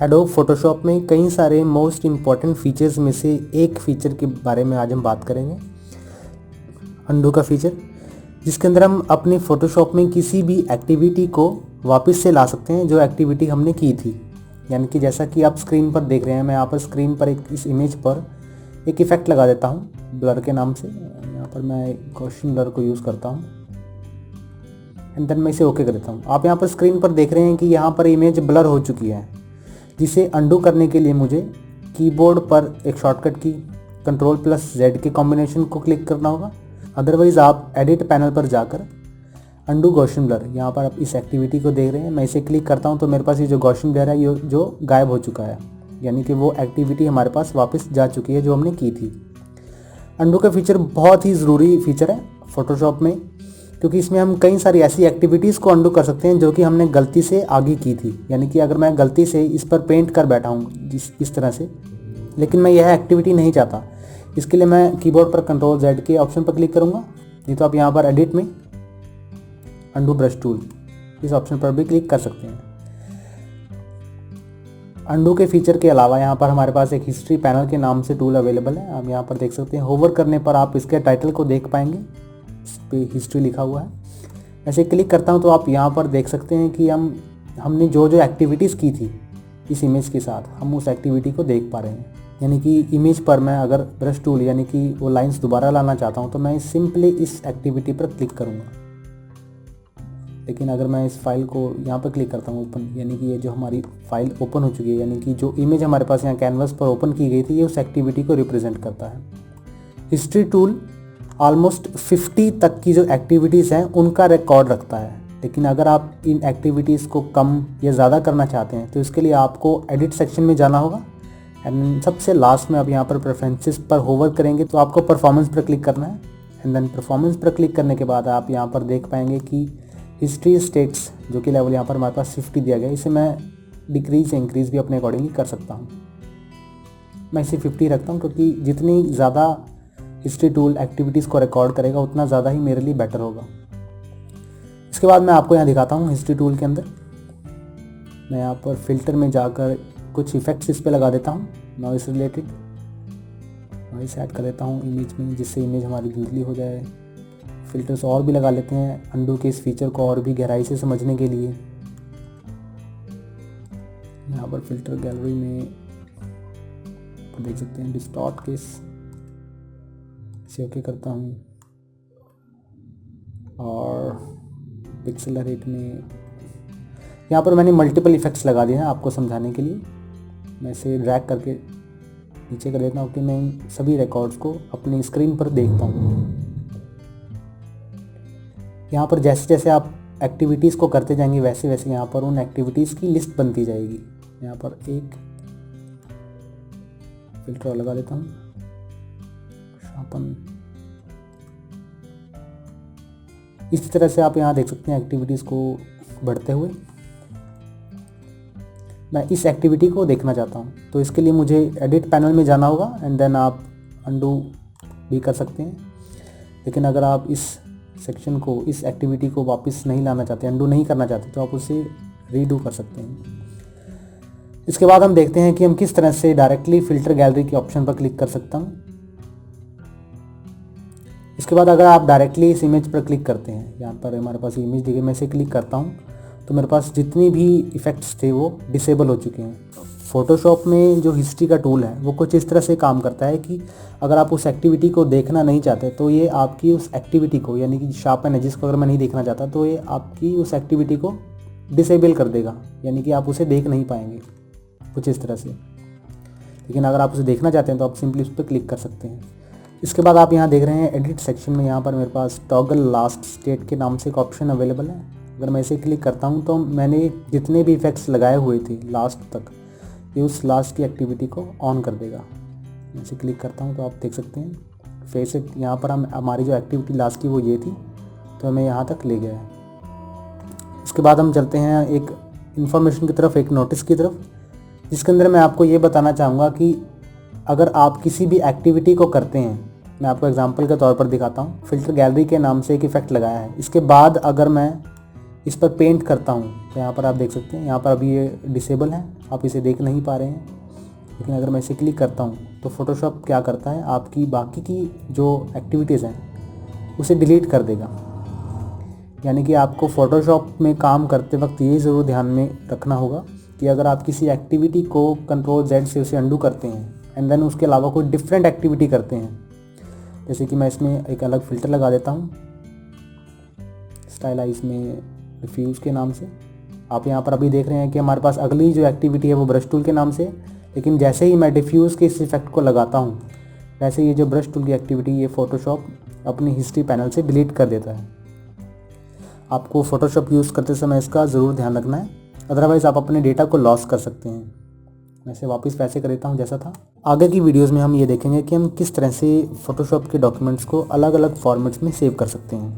Adobe Photoshop में कई सारे मोस्ट इम्पॉर्टेंट फीचर्स में से एक फ़ीचर के बारे में आज हम बात करेंगे, अंडू का फीचर, जिसके अंदर हम अपनी फ़ोटोशॉप में किसी भी एक्टिविटी को वापस से ला सकते हैं जो एक्टिविटी हमने की थी। यानी कि जैसा कि आप स्क्रीन पर देख रहे हैं, मैं यहाँ पर स्क्रीन पर इस इमेज पर एक इफ़ेक्ट लगा देता हूँ ब्लर के नाम से। यहाँ पर मैं गॉसियन ब्लर को यूज़ करता हूँ एंड देन मैं इसे ओके कर देता हूँ। आप यहाँ पर स्क्रीन पर देख रहे हैं कि यहाँ पर इमेज ब्लर हो चुकी है, जिसे अंडू करने के लिए मुझे कीबोर्ड पर एक शॉर्टकट की Ctrl+Z के कॉम्बिनेशन को क्लिक करना होगा। अदरवाइज़ आप एडिट पैनल पर जाकर अंडू गॉसियन ब्लर, यहाँ पर आप इस एक्टिविटी को देख रहे हैं, मैं इसे क्लिक करता हूँ तो मेरे पास ये जो गॉसियन ब्लर है ये जो गायब हो चुका है, यानी कि वो एक्टिविटी हमारे पास वापस जा चुकी है जो हमने की थी। अंडू का फीचर बहुत ही ज़रूरी फीचर है फोटोशॉप में, क्योंकि इसमें हम कई सारी ऐसी एक्टिविटीज़ को अंडू कर सकते हैं जो कि हमने गलती से आगे की थी। यानी कि अगर मैं गलती से इस पर पेंट कर बैठा हूँ इस तरह से, लेकिन मैं यह एक्टिविटी नहीं चाहता, इसके लिए मैं कीबोर्ड पर Ctrl+Z के ऑप्शन पर क्लिक करूँगा। नहीं तो आप यहाँ पर एडिट में अंडू ब्रश टूल, इस ऑप्शन पर भी क्लिक कर सकते हैं। अंडू के फीचर के अलावा यहाँ पर हमारे पास एक हिस्ट्री पैनल के नाम से टूल अवेलेबल है। आप यहाँ पर देख सकते हैं, होवर करने पर आप इसके टाइटल को देख पाएंगे, इस पर हिस्ट्री लिखा हुआ है। ऐसे क्लिक करता हूँ तो आप यहाँ पर देख सकते हैं कि हमने जो एक्टिविटीज़ की थी इस इमेज के साथ, हम उस एक्टिविटी को देख पा रहे हैं। यानी कि इमेज पर मैं अगर ब्रश टूल यानी कि वो लाइंस दोबारा लाना चाहता हूँ तो मैं सिंपली इस एक्टिविटी पर क्लिक करूँगा। लेकिन अगर मैं इस फाइल को यहाँ पर क्लिक करता हूँ ओपन, यानी कि ये जो हमारी फाइल ओपन हो चुकी है, यानी कि जो इमेज हमारे पास यहाँ कैनवस पर ओपन की गई थी, ये उस एक्टिविटी को रिप्रेजेंट करता है। हिस्ट्री टूल ऑलमोस्ट 50 तक की जो एक्टिविटीज़ हैं उनका रिकॉर्ड रखता है। लेकिन अगर आप इन एक्टिविटीज़ को कम या ज़्यादा करना चाहते हैं तो इसके लिए आपको एडिट सेक्शन में जाना होगा एंड सबसे लास्ट में आप यहाँ पर प्रेफरेंसेस पर होवर करेंगे तो आपको परफॉर्मेंस पर क्लिक करना है। एंड देन परफॉर्मेंस पर क्लिक करने के बाद आप यहाँ पर देख पाएंगे कि हिस्ट्री स्टेट्स जो कि लेवल यहाँ पर हमारे पास 50 दिया गया है, इसे मैं डिक्रीज या इंक्रीज़ भी अपने अकॉर्डिंगली कर सकता हूँ। मैं इसे 50 रखता हूँ क्योंकि जितनी ज़्यादा हिस्ट्री टूल एक्टिविटीज़ को रिकॉर्ड करेगा उतना ज़्यादा ही मेरे लिए बेटर होगा। इसके बाद मैं आपको यहाँ दिखाता हूँ हिस्ट्री टूल के अंदर मैं यहाँ पर फिल्टर में जाकर कुछ इफ़ेक्ट्स इस पर लगा देता हूँ। नॉइस रिलेटेड नॉइस ऐड कर देता हूँ इमेज में, जिससे इमेज हमारी धुंधली हो जाए। फिल्टर्स और भी लगा लेते हैं अंडू के इस फीचर को और भी गहराई से समझने के लिए। यहाँ पर फिल्टर गैलरी में देख सकते हैं डिस्टॉर्ट केस, इसे ओके करता हूँ। और पिक्सल रेट में यहाँ पर मैंने मल्टीपल इफ़ेक्ट्स लगा दिए हैं आपको समझाने के लिए। मैं इसे ड्रैग करके नीचे कर देता हूँ कि मैं सभी रिकॉर्ड्स को अपनी स्क्रीन पर देख पाऊँ। यहाँ पर जैसे जैसे आप एक्टिविटीज़ को करते जाएंगे वैसे वैसे यहाँ पर उन एक्टिविटीज़ की लिस्ट बनती जाएगी। यहाँ पर एक फिल्टर और लगा देता हूँ, शार्पन। इसी तरह से आप यहाँ देख सकते हैं एक्टिविटीज़ को बढ़ते हुए। मैं इस एक्टिविटी को देखना चाहता हूँ तो इसके लिए मुझे एडिट पैनल में जाना होगा एंड देन आप अंडू भी कर सकते हैं। लेकिन अगर आप इस सेक्शन को, इस एक्टिविटी को वापस नहीं लाना चाहते, अंडू नहीं करना चाहते, तो आप उसे रीडू कर सकते हैं। इसके बाद हम देखते हैं कि हम किस तरह से डायरेक्टली फिल्टर गैलरी के ऑप्शन पर क्लिक कर सकता हूँ। इसके बाद अगर आप डायरेक्टली इस इमेज पर क्लिक करते हैं, यहाँ पर हमारे पास इमेज दिखे, मैं इसे क्लिक करता हूँ तो मेरे पास जितनी भी इफ़ेक्ट्स थे वो डिसेबल हो चुके हैं। फ़ोटोशॉप में जो हिस्ट्री का टूल है वो कुछ इस तरह से काम करता है कि अगर आप उस एक्टिविटी को देखना नहीं चाहते तो ये आपकी उस एक्टिविटी को, यानी कि शार्पन एजेस को अगर मैं नहीं देखना चाहता तो ये आपकी उस एक्टिविटी को डिसेबल कर देगा, यानी कि आप उसे देख नहीं पाएंगे कुछ इस तरह से। लेकिन अगर आप उसे देखना चाहते हैं तो आप सिंपली उस पर क्लिक कर सकते हैं। इसके बाद आप यहाँ देख रहे हैं एडिट सेक्शन में, यहाँ पर मेरे पास टॉगल लास्ट स्टेट के नाम से एक ऑप्शन अवेलेबल है। अगर मैं इसे क्लिक करता हूँ तो मैंने जितने भी इफ़ेक्ट्स लगाए हुए थे लास्ट तक, ये उस लास्ट की एक्टिविटी को ऑन कर देगा। मैं इसे क्लिक करता हूँ तो आप देख सकते हैं फेस इट, यहाँ पर हमारी जो एक्टिविटी लास्ट की वो ये थी, तो हमें यहाँ तक ले गया है। इसके बाद हम चलते हैं एक इन्फॉर्मेशन की तरफ, एक नोटिस की तरफ, जिसके अंदर मैं आपको ये बताना चाहूँगा कि अगर आप किसी भी एक्टिविटी को करते हैं, मैं आपको एग्जांपल के तौर पर दिखाता हूँ। फिल्टर गैलरी के नाम से एक इफ़ेक्ट लगाया है, इसके बाद अगर मैं इस पर पेंट करता हूँ तो यहाँ पर आप देख सकते हैं, यहाँ पर अभी ये डिसेबल है आप इसे देख नहीं पा रहे हैं, लेकिन अगर मैं इसे क्लिक करता हूँ तो फ़ोटोशॉप क्या करता है, आपकी बाकी की जो एक्टिविटीज़ हैं उसे डिलीट कर देगा। यानी कि आपको फ़ोटोशॉप में काम करते वक्त ये ज़रूर ध्यान में रखना होगा कि अगर आप किसी एक्टिविटी को Ctrl+Z से उसे अंडू करते हैं एंड देन उसके अलावा कोई डिफरेंट एक्टिविटी करते हैं, जैसे कि मैं इसमें एक अलग फ़िल्टर लगा देता हूँ स्टाइलाइज में डिफ्यूज़ के नाम से। आप यहाँ पर अभी देख रहे हैं कि हमारे पास अगली जो एक्टिविटी है वो ब्रश टूल के नाम से, लेकिन जैसे ही मैं डिफ्यूज़ के इस इफेक्ट को लगाता हूँ वैसे ये जो ब्रश टूल की एक्टिविटी ये फ़ोटोशॉप अपनी हिस्ट्री पैनल से डिलीट कर देता है। आपको फ़ोटोशॉप यूज़ करते समय इसका ज़रूर ध्यान रखना है, अदरवाइज़ आप अपने डेटा को लॉस कर सकते हैं। मैं इसे वापस वैसे कर देता हूँ जैसा था। आगे की वीडियोज़ में हम ये देखेंगे कि हम किस तरह से फ़ोटोशॉप के डॉक्यूमेंट्स को अलग अलग फॉर्मेट्स में सेव कर सकते हैं।